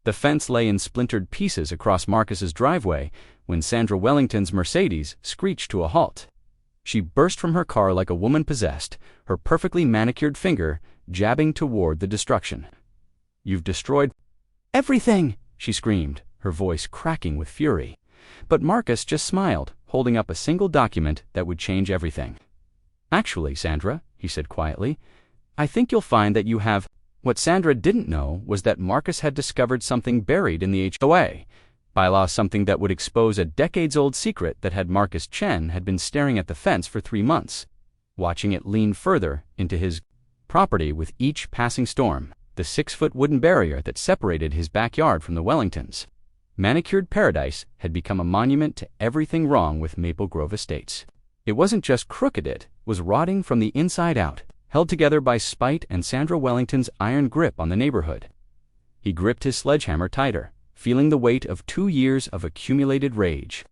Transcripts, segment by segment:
The fence lay in splintered pieces across Marcus's driveway when Sandra Wellington's Mercedes screeched to a halt. She burst from her car like a woman possessed, her perfectly manicured finger jabbing toward the destruction. "You've destroyed everything!" she screamed, her voice cracking with fury. But Marcus just smiled, holding up a single document that would change everything. "Actually, Sandra," he said quietly, "I think you'll find that you have—" What Sandra didn't know was that Marcus had discovered something buried in the HOA bylaw, something that would expose a decades-old secret that had Marcus Chen had been staring at the fence for 3 months, watching it lean further into his property with each passing storm, the 6-foot wooden barrier that separated his backyard from the Wellingtons. Manicured paradise had become a monument to everything wrong with Maple Grove Estates. It wasn't just crooked, it was rotting from the inside out, held together by spite and Sandra Wellington's iron grip on the neighborhood. He gripped his sledgehammer tighter, feeling the weight of 2 years of accumulated rage.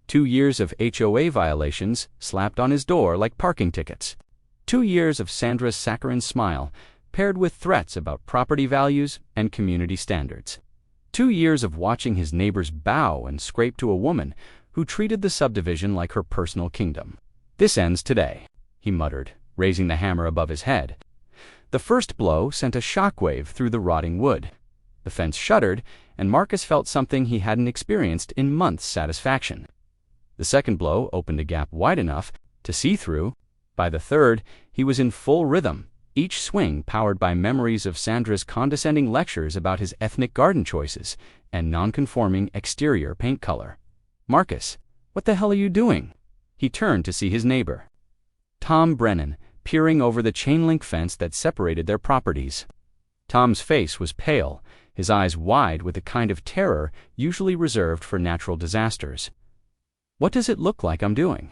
2 years of HOA violations slapped on his door like parking tickets. 2 years of Sandra's saccharine smile, paired with threats about property values and community standards. 2 years of watching his neighbors bow and scrape to a woman who treated the subdivision like her personal kingdom. "This ends today," he muttered, raising the hammer above his head. The first blow sent a shockwave through the rotting wood. The fence shuddered, and Marcus felt something he hadn't experienced in months: satisfaction. The second blow opened a gap wide enough to see through. By the third, he was in full rhythm, each swing powered by memories of Sandra's condescending lectures about his ethnic garden choices and non-conforming exterior paint color. "Marcus, what the hell are you doing?" He turned to see his neighbor, Tom Brennan, peering over the chain-link fence that separated their properties. Tom's face was pale, his eyes wide with the kind of terror usually reserved for natural disasters. "What does it look like I'm doing?"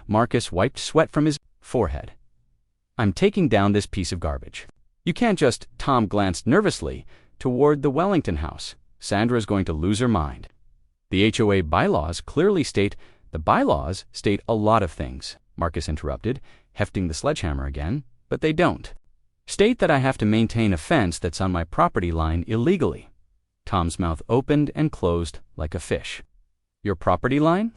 Marcus wiped sweat from his forehead. "I'm taking down this piece of garbage. You can't just—" Tom glanced nervously toward the Wellington house. "Sandra's going to lose her mind." "The HOA bylaws clearly state—" "The bylaws state a lot of things," Marcus interrupted, hefting the sledgehammer again, "but they don't state that I have to maintain a fence that's on my property line illegally." Tom's mouth opened and closed like a fish. "Your property line?"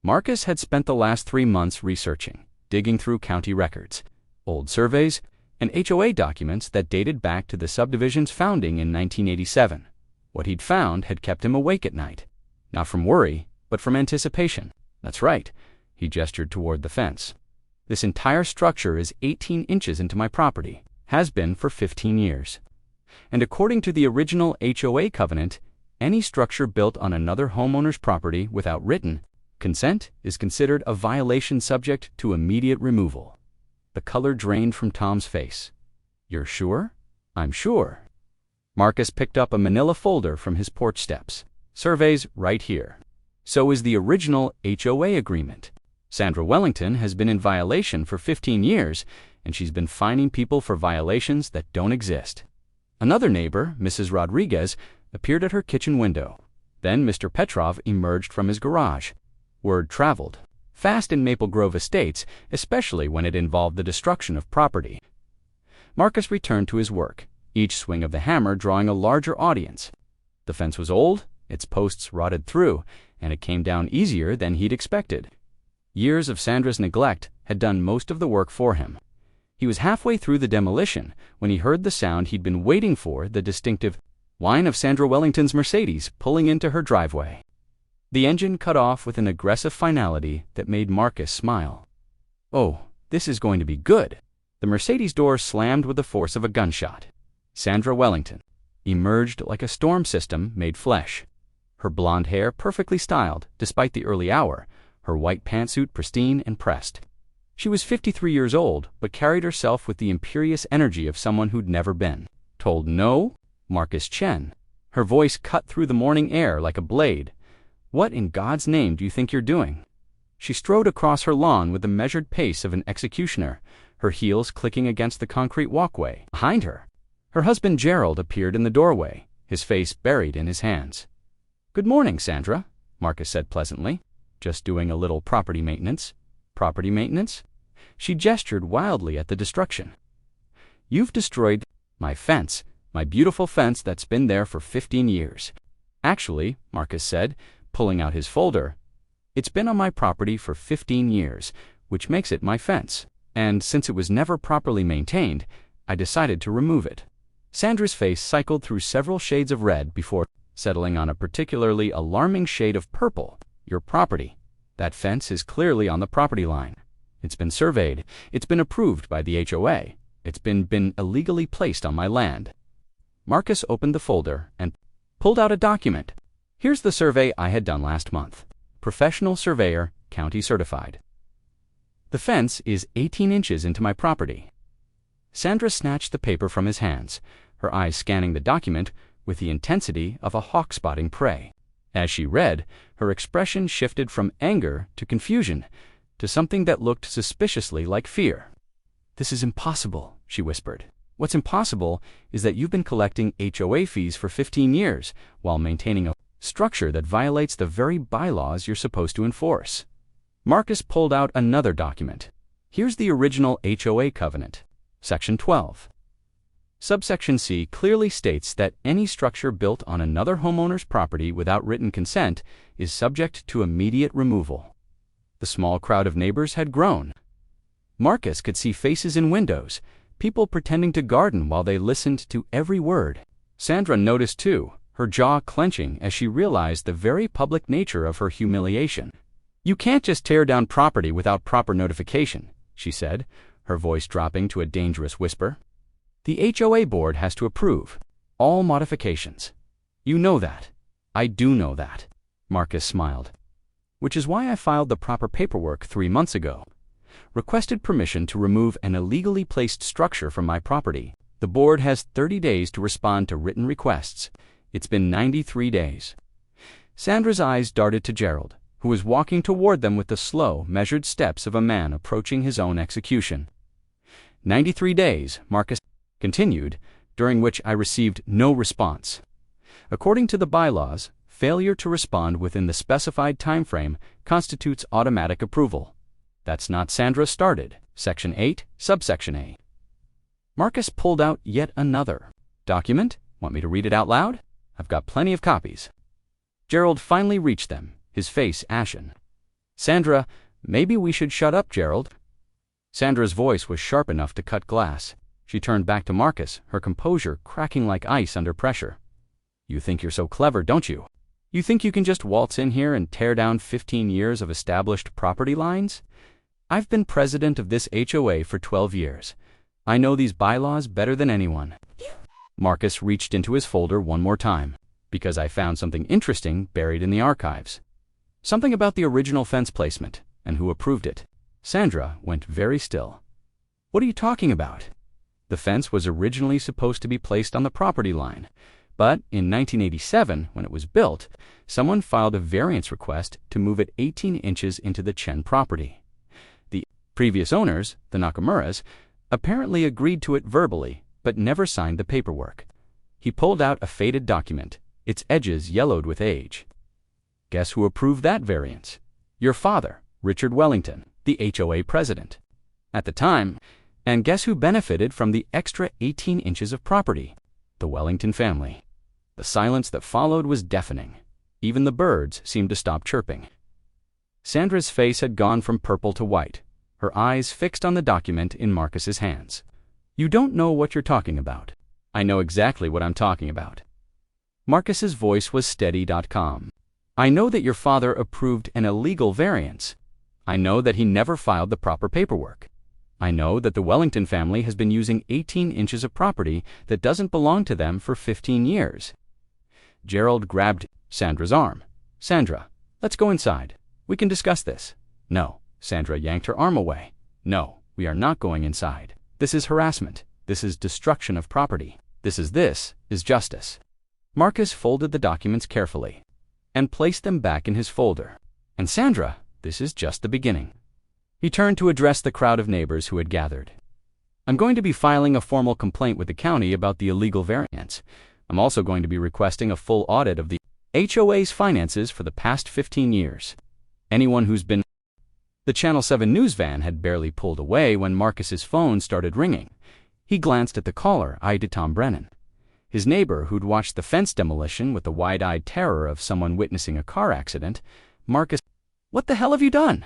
Marcus had spent the last 3 months researching, digging through county records, old surveys, and HOA documents that dated back to the subdivision's founding in 1987. What he'd found had kept him awake at night, not from worry, but from anticipation. "That's right," he gestured toward the fence. "This entire structure is 18 inches into my property, has been for 15 years. And according to the original HOA covenant, any structure built on another homeowner's property without written consent is considered a violation subject to immediate removal." The color drained from Tom's face. "You're sure?" "I'm sure." Marcus picked up a manila folder from his porch steps. "Surveys right here. So is the original HOA agreement. Sandra Wellington has been in violation for 15 years, and she's been fining people for violations that don't exist." Another neighbor, Mrs. Rodriguez, appeared at her kitchen window. Then Mr. Petrov emerged from his garage. Word traveled fast in Maple Grove Estates, especially when it involved the destruction of property. Marcus returned to his work, each swing of the hammer drawing a larger audience. The fence was old, its posts rotted through, and it came down easier than he'd expected. Years of Sandra's neglect had done most of the work for him. He was halfway through the demolition when he heard the sound he'd been waiting for, the distinctive whine of Sandra Wellington's Mercedes pulling into her driveway. The engine cut off with an aggressive finality that made Marcus smile. "Oh, this is going to be good." The Mercedes door slammed with the force of a gunshot. Sandra Wellington emerged like a storm system made flesh. Her blonde hair perfectly styled, despite the early hour, her white pantsuit pristine and pressed. She was 53 years old, but carried herself with the imperious energy of someone who'd never been told no. Marcus Chen. Her voice cut through the morning air like a blade. "What in God's name do you think you're doing?" She strode across her lawn with the measured pace of an executioner, her heels clicking against the concrete walkway behind her. Her husband Gerald appeared in the doorway, his face buried in his hands. "Good morning, Sandra," Marcus said pleasantly. "Just doing a little property maintenance." "Property maintenance?" She gestured wildly at the destruction. "You've destroyed my fence," My beautiful fence that's been there for 15 years. Actually, Marcus said, pulling out his folder, it's been on my property for 15 years, which makes it my fence. And since it was never properly maintained, I decided to remove it. Sandra's face cycled through several shades of red before settling on a particularly alarming shade of purple. Your property. That fence is clearly on the property line. It's been surveyed. It's been approved by the HOA. It's been illegally placed on my land. Marcus opened the folder and pulled out a document. Here's the survey I had done last month. Professional surveyor, county certified. The fence is 18 inches into my property. Sandra snatched the paper from his hands, her eyes scanning the document with the intensity of a hawk spotting prey. As she read, her expression shifted from anger to confusion to something that looked suspiciously like fear. This is impossible, she whispered. What's impossible is that you've been collecting HOA fees for 15 years while maintaining a structure that violates the very bylaws you're supposed to enforce. Marcus pulled out another document. Here's the original HOA covenant. Section 12. Subsection C clearly states that any structure built on another homeowner's property without written consent is subject to immediate removal. The small crowd of neighbors had grown. Marcus could see faces in windows, people pretending to garden while they listened to every word. Sandra noticed too, her jaw clenching as she realized the very public nature of her humiliation. You can't just tear down property without proper notification, she said, her voice dropping to a dangerous whisper. The HOA board has to approve all modifications. You know that. I do know that. Marcus smiled. Which is why I filed the proper paperwork 3 months ago. Requested permission to remove an illegally placed structure from my property. The board has 30 days to respond to written requests. It's been 93 days. Sandra's eyes darted to Gerald, who was walking toward them with the slow, measured steps of a man approaching his own execution. 93 days, Marcus continued, during which I received no response. According to the bylaws, failure to respond within the specified time frame constitutes automatic approval. That's not Sandra started. Section 8, subsection A. Marcus pulled out yet another document. Want me to read it out loud? I've got plenty of copies. Gerald finally reached them, his face ashen. Sandra, maybe we should shut up, Gerald. Sandra's voice was sharp enough to cut glass. She turned back to Marcus, her composure cracking like ice under pressure. You think you're so clever, don't you? You think you can just waltz in here and tear down 15 years of established property lines? I've been president of this HOA for 12 years. I know these bylaws better than anyone. Marcus reached into his folder one more time, because I found something interesting buried in the archives. Something about the original fence placement, and who approved it. Sandra went very still. What are you talking about? The fence was originally supposed to be placed on the property line, but in 1987, when it was built, someone filed a variance request to move it 18 inches into the Chen property. The previous owners, the Nakamuras, apparently agreed to it verbally, but never signed the paperwork. He pulled out a faded document, its edges yellowed with age. Guess who approved that variance? Your father, Richard Wellington, the HOA president. At the time, and guess who benefited from the extra 18 inches of property? The Wellington family. The silence that followed was deafening. Even the birds seemed to stop chirping. Sandra's face had gone from purple to white, her eyes fixed on the document in Marcus's hands. You don't know what you're talking about. I know exactly what I'm talking about. Marcus's voice was steady.com. I know that your father approved an illegal variance. I know that he never filed the proper paperwork. I know that the Wellington family has been using 18 inches of property that doesn't belong to them for 15 years. Gerald grabbed Sandra's arm. Sandra, let's go inside. We can discuss this. No. Sandra yanked her arm away. No, we are not going inside. This is harassment. This is destruction of property. This is justice. Marcus folded the documents carefully and placed them back in his folder. And Sandra, this is just the beginning. He turned to address the crowd of neighbors who had gathered. I'm going to be filing a formal complaint with the county about the illegal variance. I'm also going to be requesting a full audit of the HOA's finances for the past 15 years. Anyone who's been... The Channel 7 news van had barely pulled away when Marcus's phone started ringing. He glanced at the caller, eyed to Tom Brennan. His neighbor, who'd watched the fence demolition with the wide-eyed terror of someone witnessing a car accident, Marcus. "What the hell have you done?"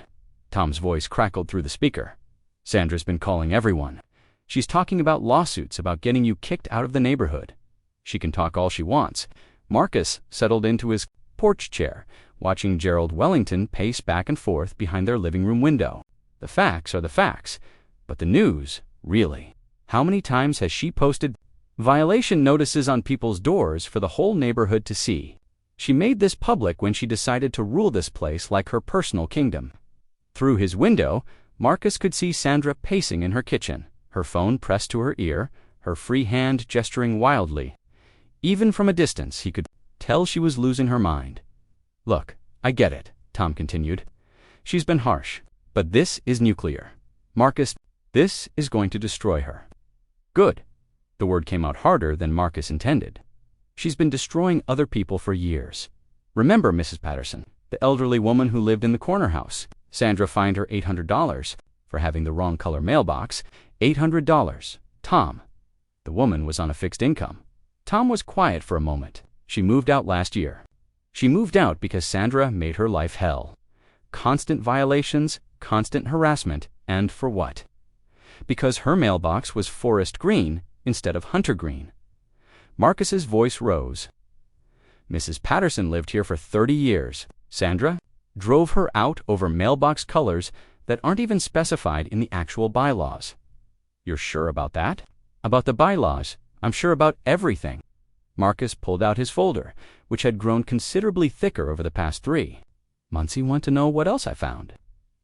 Tom's voice crackled through the speaker. "Sandra's been calling everyone. She's talking about lawsuits, about getting you kicked out of the neighborhood. She can talk all she wants." Marcus settled into his porch chair, watching Gerald Wellington pace back and forth behind their living room window. The facts are the facts, but the news, really. How many times has she posted violation notices on people's doors for the whole neighborhood to see? She made this public when she decided to rule this place like her personal kingdom. Through his window, Marcus could see Sandra pacing in her kitchen, her phone pressed to her ear, her free hand gesturing wildly. Even from a distance, he could tell she was losing her mind. "Look, I get it," Tom continued. "She's been harsh, but this is nuclear. Marcus, this is going to destroy her." "Good." The word came out harder than Marcus intended. "She's been destroying other people for years. Remember Mrs. Patterson, the elderly woman who lived in the corner house? Sandra fined her $800 for having the wrong color mailbox. $800. Tom. The woman was on a fixed income." Tom was quiet for a moment. "She moved out last year. She moved out because Sandra made her life hell. Constant violations, constant harassment, and for what? Because her mailbox was forest green instead of hunter green." Marcus's voice rose. "Mrs. Patterson lived here for 30 years. Sandra drove her out over mailbox colors that aren't even specified in the actual bylaws." "You're sure about that?" "About the bylaws. I'm sure about everything." Marcus pulled out his folder, which had grown considerably thicker over the past 3 months. "You want to know what else I found?"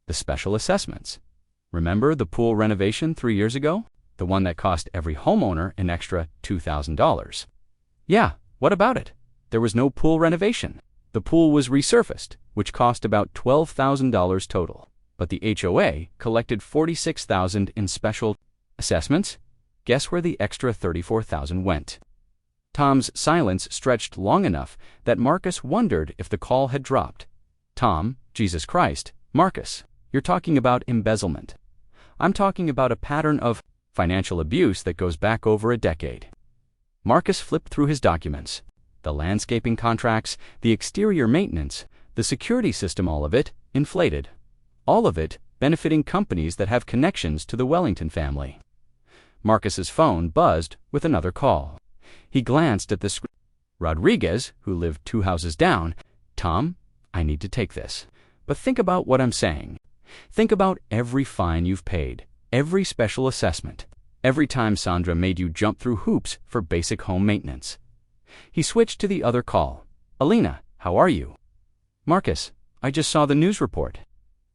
"The special assessments. Remember the pool renovation 3 years ago? The one that cost every homeowner an extra $2,000. "Yeah, what about it?" "There was no pool renovation. The pool was resurfaced, which cost about $12,000 total. But the HOA collected $46,000 in special assessments. Guess where the extra $34,000 went?" Tom's silence stretched long enough that Marcus wondered if the call had dropped. "Tom, Jesus Christ, Marcus, you're talking about embezzlement. I'm talking about a pattern of financial abuse that goes back over a decade." Marcus flipped through his documents. The landscaping contracts, the exterior maintenance, the security system, all of it inflated. All of it benefiting companies that have connections to the Wellington family. Marcus's phone buzzed with another call. He glanced at the screen. Rodriguez, who lived 2 houses down. "Tom, I need to take this. But think about what I'm saying. Think about every fine you've paid, every special assessment, every time Sandra made you jump through hoops for basic home maintenance." He switched to the other call. "Alina, how are you?" "Marcus, I just saw the news report."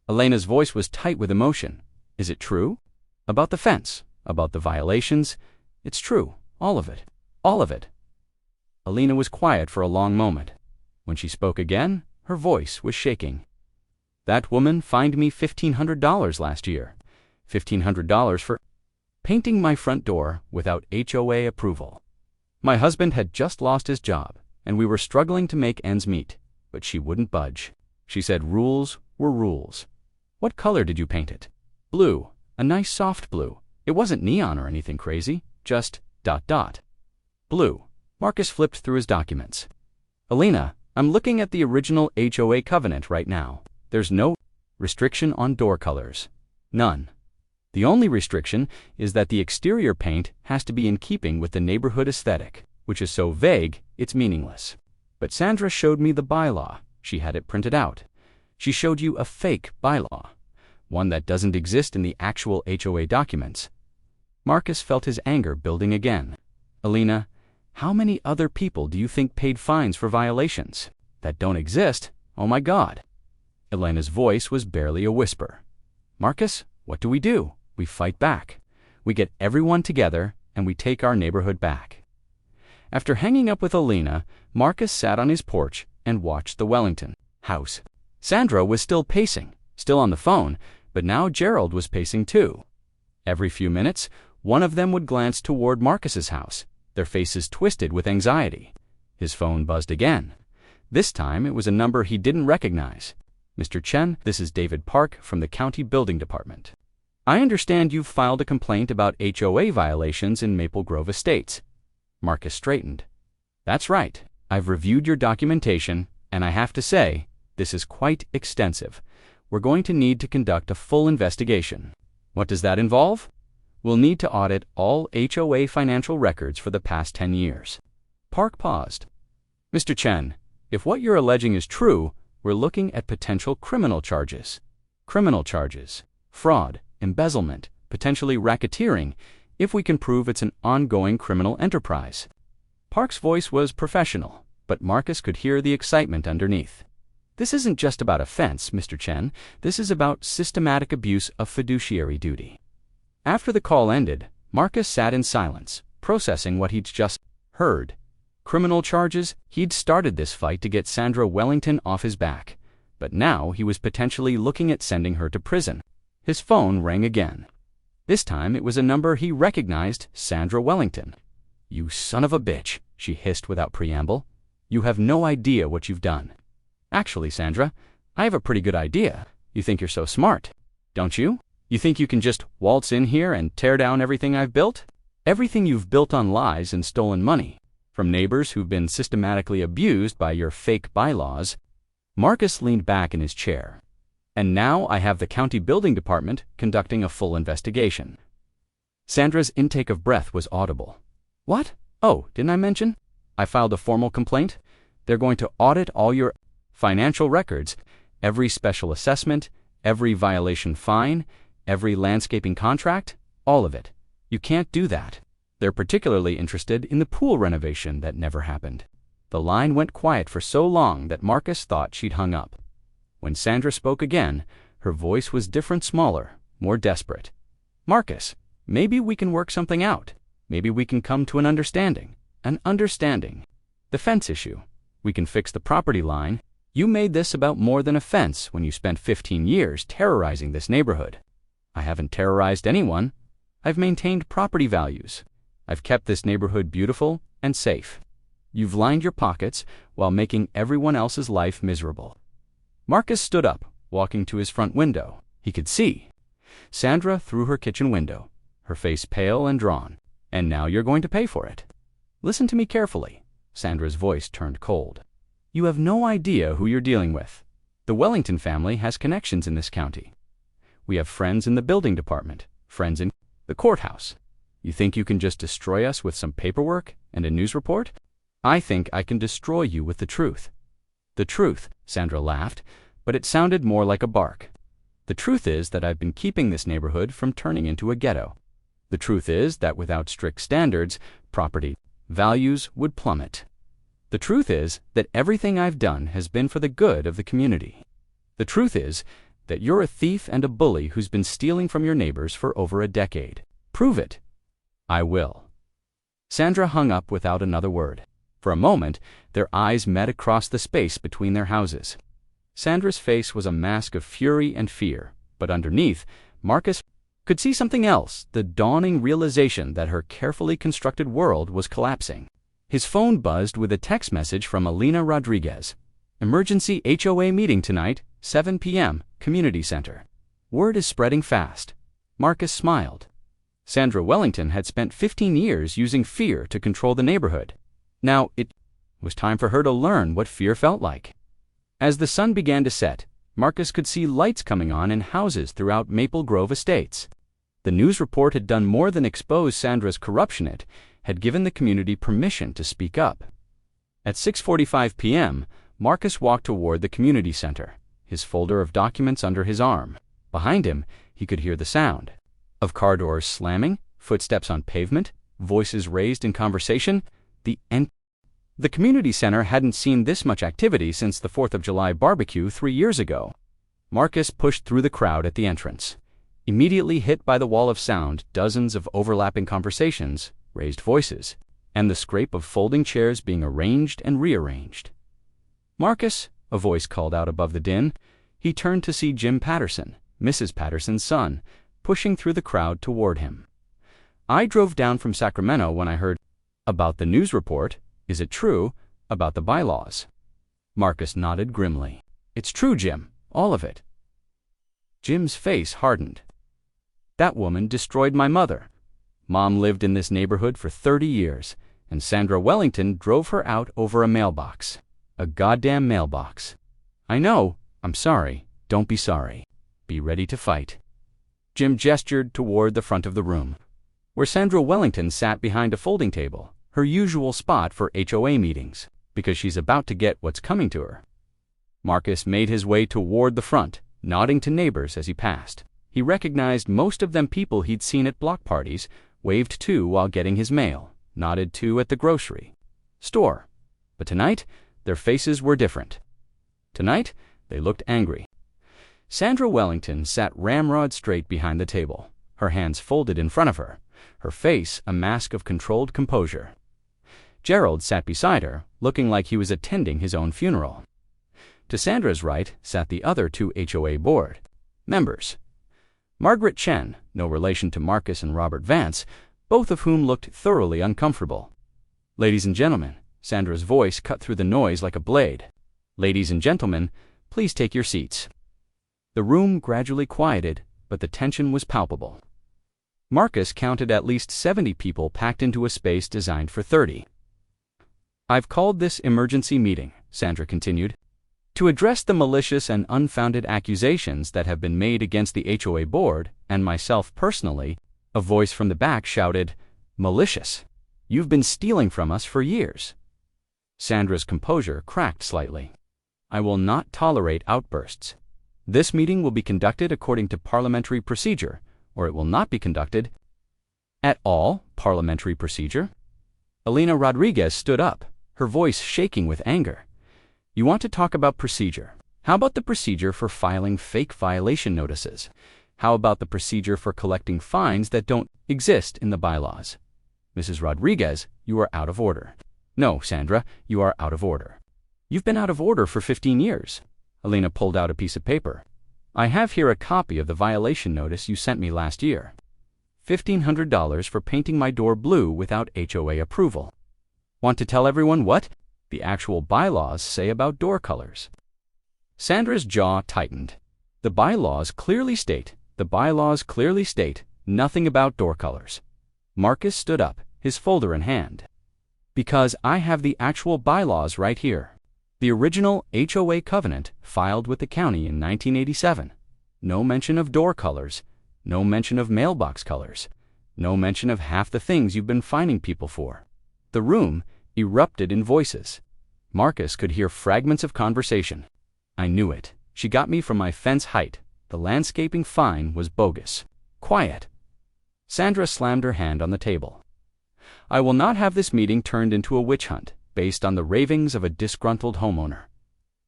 Elena's voice was tight with emotion. "Is it true? About the fence, about the violations?" "It's true, all of it. All of it." Alina was quiet for a long moment. When she spoke again, her voice was shaking. "That woman fined me $1,500 last year. $1,500 for painting my front door without HOA approval. My husband had just lost his job, and we were struggling to make ends meet, but she wouldn't budge. She said rules were rules." "What color did you paint it?" "Blue, a nice soft blue. It wasn't neon or anything crazy, just ... Blue." Marcus flipped through his documents. "Alina, I'm looking at the original HOA covenant right now. There's no restriction on door colors. None. The only restriction is that the exterior paint has to be in keeping with the neighborhood aesthetic, which is so vague it's meaningless. But Sandra showed me the bylaw. She had it printed out. She showed you a fake bylaw, one that doesn't exist in the actual HOA documents." Marcus felt his anger building again. "Alina, how many other people do you think paid fines for violations that don't exist? Oh my God." Elena's voice was barely a whisper. "Marcus, what do? We fight back. We get everyone together and we take our neighborhood back." After hanging up with Alina, Marcus sat on his porch and watched the Wellington house. Sandra was still pacing, still on the phone, but now Gerald was pacing too. Every few minutes, one of them would glance toward Marcus's house, their faces twisted with anxiety. His phone buzzed again. This time it was a number he didn't recognize. "Mr. Chen, this is David Park from the County Building Department. I understand you've filed a complaint about HOA violations in Maple Grove Estates." Marcus straightened. That's right. I've reviewed your documentation, and I have to say, this is quite extensive. We're going to need to conduct a full investigation. What does that involve? We'll need to audit all HOA financial records for the past 10 years. Park paused. Mr. Chen, if what you're alleging is true, we're looking at potential criminal charges. Criminal charges, fraud, embezzlement, potentially racketeering, if we can prove it's an ongoing criminal enterprise. Park's voice was professional, but Marcus could hear the excitement underneath. This isn't just about offense, Mr. Chen. This is about systematic abuse of fiduciary duty. After the call ended, Marcus sat in silence, processing what he'd just heard. Criminal charges? He'd started this fight to get Sandra Wellington off his back, but now he was potentially looking at sending her to prison. His phone rang again. This time it was a number he recognized, Sandra Wellington. "You son of a bitch," she hissed without preamble. "You have no idea what you've done." "Actually, Sandra, I have a pretty good idea. You think you're so smart, don't you? You think you can just waltz in here and tear down everything I've built? Everything you've built on lies and stolen money, from neighbors who've been systematically abused by your fake bylaws." Marcus leaned back in his chair. "And now I have the county building department conducting a full investigation." Sandra's intake of breath was audible. "What? Oh, didn't I mention? I filed a formal complaint. They're going to audit all your financial records, every special assessment, every violation fine, every landscaping contract, all of it. You can't do that. They're particularly interested in the pool renovation that never happened." The line went quiet for so long that Marcus thought she'd hung up. When Sandra spoke again, her voice was different, smaller, more desperate. "Marcus, maybe we can work something out. Maybe we can come to an understanding. An understanding. The fence issue. We can fix the property line. You made this about more than a fence when you spent 15 years terrorizing this neighborhood." "I haven't terrorized anyone. I've maintained property values. I've kept this neighborhood beautiful and safe. You've lined your pockets while making everyone else's life miserable." Marcus stood up, walking to his front window. He could see Sandra through her kitchen window, her face pale and drawn. "And now you're going to pay for it. Listen to me carefully." Sandra's voice turned cold. "You have no idea who you're dealing with. The Wellington family has connections in this county. We have friends in the building department, friends in the courthouse. You think you can just destroy us with some paperwork and a news report? I think I can destroy you with the truth." "The truth," Sandra laughed, but it sounded more like a bark. "The truth is that I've been keeping this neighborhood from turning into a ghetto. The truth is that without strict standards, property values would plummet. The truth is that everything I've done has been for the good of the community. The truth is that you're a thief and a bully who's been stealing from your neighbors for over a decade. Prove it." "I will." Sandra hung up without another word. For a moment, their eyes met across the space between their houses. Sandra's face was a mask of fury and fear, but underneath, Marcus could see something else, the dawning realization that her carefully constructed world was collapsing. His phone buzzed with a text message from Alina Rodriguez. "Emergency HOA meeting tonight, 7 p.m., Community Center." Word is spreading fast. Marcus smiled. Sandra Wellington had spent 15 years using fear to control the neighborhood. Now it was time for her to learn what fear felt like. As the sun began to set, Marcus could see lights coming on in houses throughout Maple Grove Estates. The news report had done more than expose Sandra's corruption. It had given the community permission to speak up. At 6:45 p.m., Marcus walked toward the community center, his folder of documents under his arm. Behind him, he could hear the sound of car doors slamming, footsteps on pavement, voices raised in conversation. The community center hadn't seen this much activity since the 4th of July barbecue 3 years ago. Marcus pushed through the crowd at the entrance. Immediately hit by the wall of sound, dozens of overlapping conversations, raised voices, and the scrape of folding chairs being arranged and rearranged. "Marcus," a voice called out above the din. He turned to see Jim Patterson, Mrs. Patterson's son, pushing through the crowd toward him. "I drove down from Sacramento when I heard about the news report. Is it true about the bylaws?" Marcus nodded grimly. "It's true, Jim. All of it." Jim's face hardened. "That woman destroyed my mother. Mom lived in this neighborhood for 30 years, and Sandra Wellington drove her out over a mailbox. A goddamn mailbox. I know. I'm sorry. Don't be sorry. Be ready to fight. Jim gestured toward the front of the room, where Sandra Wellington sat behind a folding table, her usual spot for HOA meetings, because she's about to get what's coming to her. Marcus made his way toward the front, nodding to neighbors as he passed. He recognized most of them people he'd seen at block parties, waved to while getting his mail, nodded to at the grocery store. But tonight, their faces were different. Tonight, they looked angry. Sandra Wellington sat ramrod straight behind the table, her hands folded in front of her, her face a mask of controlled composure. Gerald sat beside her, looking like he was attending his own funeral. To Sandra's right sat the other two HOA board members. Margaret Chen, no relation to Marcus and Robert Vance, both of whom looked thoroughly uncomfortable. Ladies and gentlemen, Sandra's voice cut through the noise like a blade. Ladies and gentlemen, please take your seats. The room gradually quieted, but the tension was palpable. Marcus counted at least 70 people packed into a space designed for 30. I've called this emergency meeting, Sandra continued, to address the malicious and unfounded accusations that have been made against the HOA board and myself personally. A voice from the back shouted, malicious. You've been stealing from us for years. Sandra's composure cracked slightly. I will not tolerate outbursts. This meeting will be conducted according to parliamentary procedure, or it will not be conducted at all. Parliamentary procedure? Elena Rodriguez stood up, her voice shaking with anger. You want to talk about procedure? How about the procedure for filing fake violation notices? How about the procedure for collecting fines that don't exist in the bylaws? Mrs. Rodriguez, you are out of order. No, Sandra, you are out of order. You've been out of order for 15 years. Elena pulled out a piece of paper. I have here a copy of the violation notice you sent me last year. $1,500 for painting my door blue without HOA approval. Want to tell everyone what the actual bylaws say about door colors? Sandra's jaw tightened. The bylaws clearly state nothing about door colors. Marcus stood up, his folder in hand. Because I have the actual bylaws right here. The original HOA covenant filed with the county in 1987. No mention of door colors, no mention of mailbox colors, no mention of half the things you've been fining people for. The room erupted in voices. Marcus could hear fragments of conversation. I knew it. She got me from my fence height. The landscaping fine was bogus. Quiet. Sandra slammed her hand on the table. I will not have this meeting turned into a witch hunt based on the ravings of a disgruntled homeowner.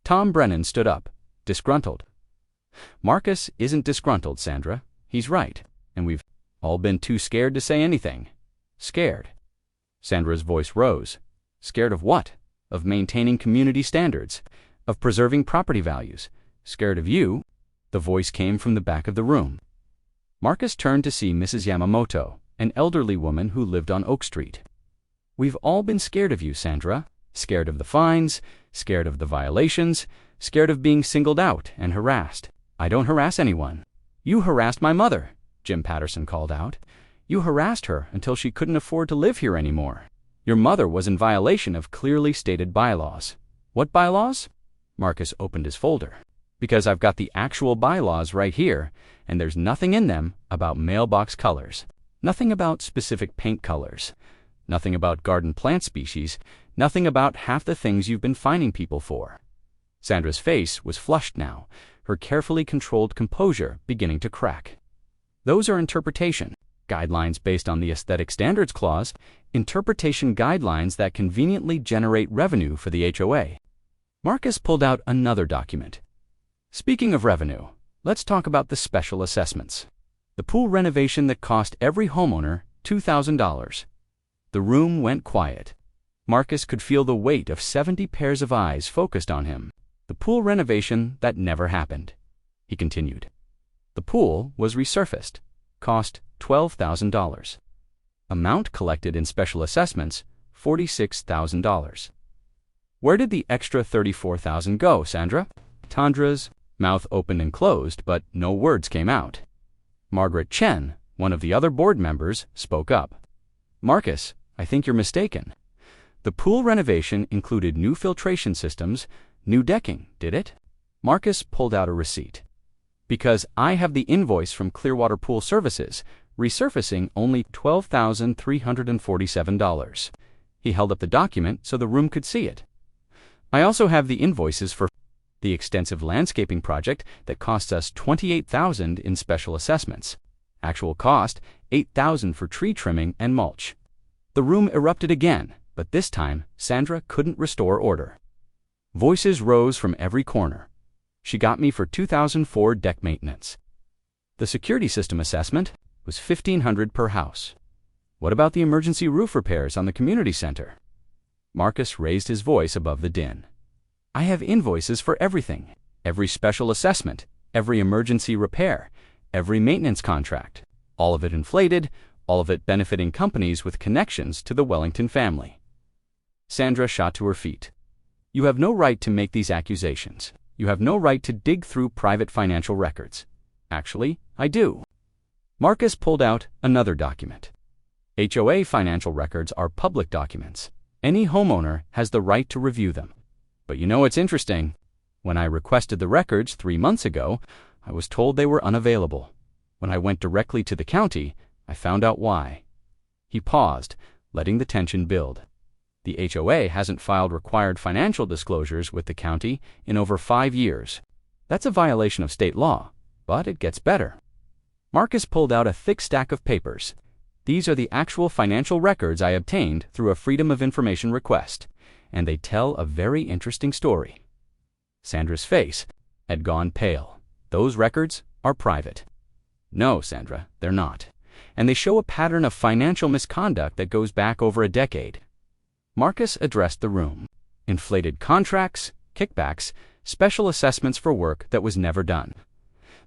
Tom Brennan stood up, disgruntled. Marcus isn't disgruntled, Sandra. He's right, and we've all been too scared to say anything. Scared. Sandra's voice rose. Scared of what? Of maintaining community standards, of preserving property values. Scared of you? The voice came from the back of the room. Marcus turned to see Mrs. Yamamoto, an elderly woman who lived on Oak Street. We've all been scared of you, Sandra. Scared of the fines, scared of the violations, scared of being singled out and harassed. I don't harass anyone. You harassed my mother, Jim Patterson called out. You harassed her until she couldn't afford to live here anymore. Your mother was in violation of clearly stated bylaws. What bylaws? Marcus opened his folder. Because I've got the actual bylaws right here, and there's nothing in them about mailbox colors. Nothing about specific paint colors. Nothing about garden plant species. Nothing about half the things you've been fining people for. Sandra's face was flushed now, her carefully controlled composure beginning to crack. Those are interpretation guidelines based on the Aesthetic Standards Clause, interpretation guidelines that conveniently generate revenue for the HOA. Marcus pulled out another document. Speaking of revenue, let's talk about the special assessments. The pool renovation that cost every homeowner $2,000. The room went quiet. Marcus could feel the weight of 70 pairs of eyes focused on him. The pool renovation that never happened. He continued. The pool was resurfaced. Cost $12,000. Amount collected in special assessments, $46,000. Where did the extra $34,000 go, Sandra? Tandra's mouth opened and closed, but no words came out. Margaret Chen, one of the other board members, spoke up. Marcus, I think you're mistaken. The pool renovation included new filtration systems, new decking, did it? Marcus pulled out a receipt. Because I have the invoice from Clearwater Pool Services, resurfacing only $12,347. He held up the document so the room could see it. I also have the invoices for the extensive landscaping project that costs us $28,000 in special assessments. Actual cost, $8,000 for tree trimming and mulch. The room erupted again, but this time Sandra couldn't restore order. Voices rose from every corner. She got me for 2004 deck maintenance. The security system assessment was $1,500 per house. What about the emergency roof repairs on the community center? Marcus raised his voice above the din. I have invoices for everything. Every special assessment, every emergency repair, every maintenance contract. All of it inflated, all of it benefiting companies with connections to the Wellington family. Sandra shot to her feet. You have no right to make these accusations. You have no right to dig through private financial records. Actually, I do. Marcus pulled out another document. HOA financial records are public documents. Any homeowner has the right to review them. But you know what's interesting? When I requested the records 3 months ago, I was told they were unavailable. When I went directly to the county, I found out why. He paused, letting the tension build. The HOA hasn't filed required financial disclosures with the county in over 5 years. That's a violation of state law, but it gets better. Marcus pulled out a thick stack of papers. These are the actual financial records I obtained through a Freedom of Information request, and they tell a very interesting story. Sandra's face had gone pale. Those records are private. No, Sandra, they're not. And they show a pattern of financial misconduct that goes back over a decade. Marcus addressed the room. Inflated contracts, kickbacks, special assessments for work that was never done.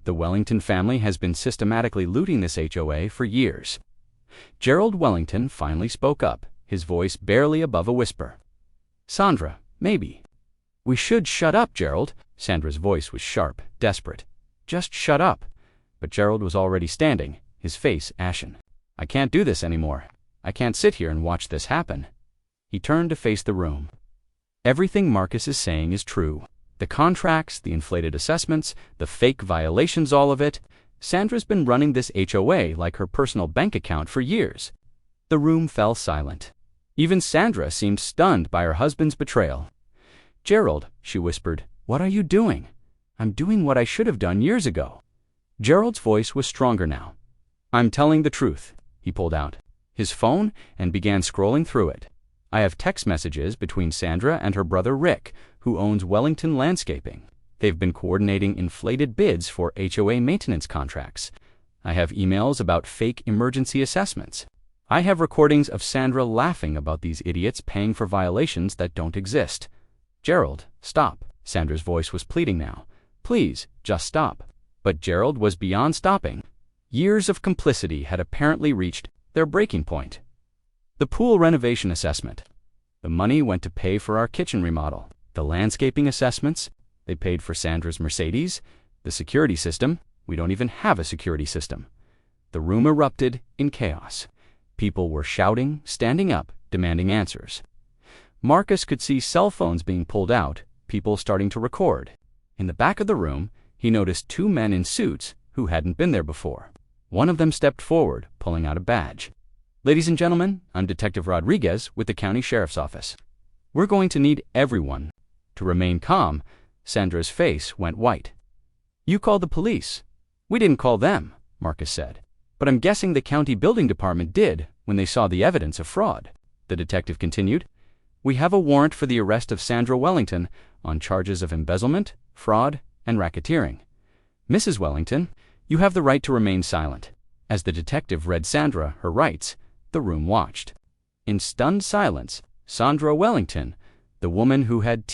The Wellington family has been systematically looting this HOA for years. Gerald Wellington finally spoke up, his voice barely above a whisper. Sandra, maybe. We should shut up, Gerald. Sandra's voice was sharp, desperate. Just shut up. But Gerald was already standing, his face ashen. I can't do this anymore. I can't sit here and watch this happen. He turned to face the room. Everything Marcus is saying is true. The contracts, the inflated assessments, the fake violations, all of it. Sandra's been running this HOA like her personal bank account for years. The room fell silent. Even Sandra seemed stunned by her husband's betrayal. Gerald, she whispered, what are you doing? I'm doing what I should have done years ago. Gerald's voice was stronger now. I'm telling the truth, he pulled out his phone and began scrolling through it. I have text messages between Sandra and her brother Rick, who owns Wellington Landscaping. They've been coordinating inflated bids for HOA maintenance contracts. I have emails about fake emergency assessments. I have recordings of Sandra laughing about these idiots paying for violations that don't exist. Gerald, stop. Sandra's voice was pleading now. Please, just stop. But Gerald was beyond stopping. Years of complicity had apparently reached their breaking point. The pool renovation assessment. The money went to pay for our kitchen remodel. The landscaping assessments. They paid for Sandra's Mercedes. The security system. We don't even have a security system. The room erupted in chaos. People were shouting, standing up, demanding answers. Marcus could see cell phones being pulled out, people starting to record. In the back of the room, he noticed 2 men in suits who hadn't been there before. One of them stepped forward, pulling out a badge. Ladies and gentlemen, I'm Detective Rodriguez with the County Sheriff's Office. We're going to need everyone to remain calm. Sandra's face went white. You called the police. We didn't call them, Marcus said. But I'm guessing the county building department did when they saw the evidence of fraud. The detective continued. We have a warrant for the arrest of Sandra Wellington on charges of embezzlement, fraud, and racketeering. Mrs. Wellington, you have the right to remain silent. As the detective read Sandra her rights, the room watched. In stunned silence, Sandra Wellington, the woman who had